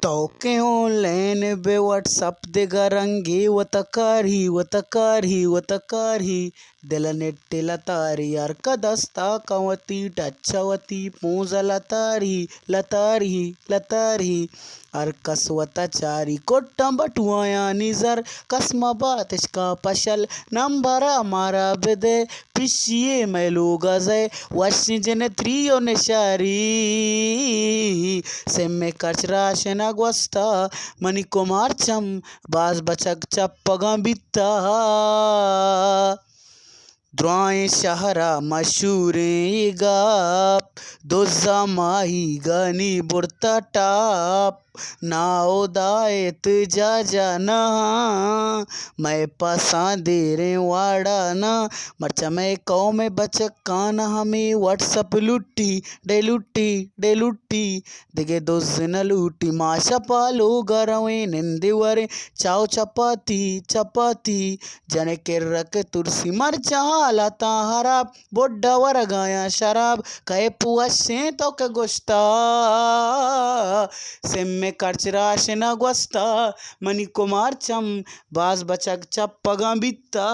टोके ऑनलाइन बे व्हाट्सअप दिगरंगी वतकारी दिल नेट्टिल तारी अर्कदस्ता कवती टच्छवती पूजलतारी अर्कस्वतचारी कोट्टम बटुआया निजर कसम बातिश का पशल नंबरा मारा बेदे पिशिये मैलू गजे वशिजन त्रियो निशारी सेम्मे कचराशन अगवस्ता मणि कुमार चम बाज बचक चप्पगा बित्ता द्रोए शहरा मशहूरे गाप दोजा माही गनी बुरता टाप नाओ दायत जा ना मैं पसा दे रे वाड़ा ना मरचा मैं कौ में बचक कान हमें व्हाट्सअप डे लुट्टी दिगे दोजन लूटी माशा पालो गरवे निंदिवरे चाव चपाती जने के रक तुरसी मरचा लता हराब बोड्डा वर गाया शराब कहे पुआ से तो के गोश्ता सेम्मे कचराश न गोस्ता मणि कुमार चम बाज बचक चप्पगा बित्ता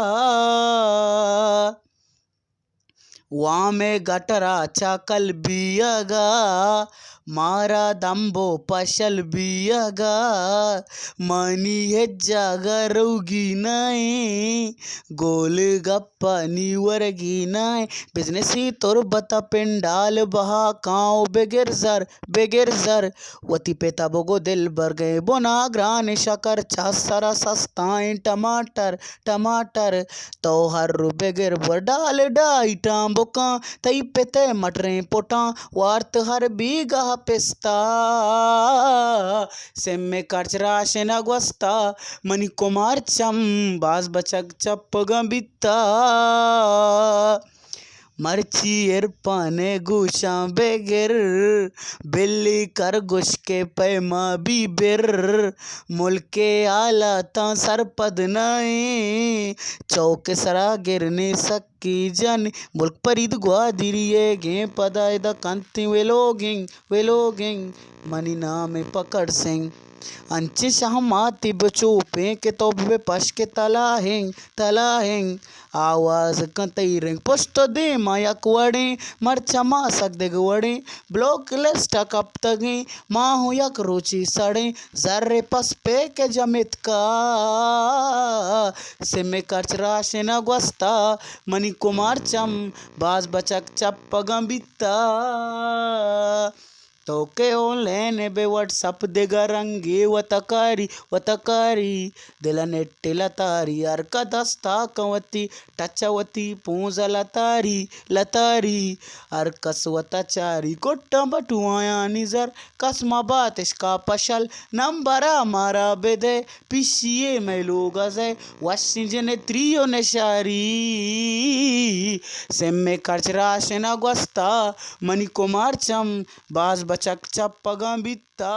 वामे गटरा चाकल बियगा मारा दंबो पशल बियगा मनी हेज्जागरुगी नाई गोल गप्पा नीवरगी नाई बिजनेसी तोर बता पेंडाल बहा काओ बेगिर जर वती पेता बोगो दिल बर गए बोना ग्रान शकर छासरा सस्ताएं टमाटर तो हर बेगिर बर डाल डाई टांबोका तई पेते मटरे पोटा वार्त हर बीगा पिस्ता सेम्मे कचराश न गोस्ता मणि कुमार चम बाज बचक चप्पगा बित्ता मर्ची इरपाने गुशा बेगिर बिल्ली कर गुश के पैमा बीबिर मुल्के आला ता सरपद नाई चौक सरा गिरने सक्की जन मुल्क परिद ग्वादिरिये गे पदायदा कंति वेलोगिंग मनी नाम पकड़ सिंह अंचे सहमाति बचोपे के तो बे पश के तलाहें आवाज कंतई रिंग पुष्ट दे माया कुआड़े मरचा मा सक दे गुआड़े ब्लॉक लिस्ट कप तगे माँ हो यक रुचि सड़े जर्रे पस पे के जमित का सिमे कचराश न गोस्ता मणि कुमार चम बाज बचक चप्पगा बित्ता तो के ऑनलाइन बे व्हाट्सअप दिगरंगी वतकारी दिल नेट्टिल तारी अर्कदस्ता कवती टचवती पूजलतारी अर्कस्वतचारी कोट्टम बटुआया निजर कसम बातिश का पशल नंबरा मारा बेदे पिशिये मैलू गजे वशिजन त्रियो निशारी सेम्मे कचराश न गोस्ता मणि कुमार चम बाज बचक चप्पगा बित्ता।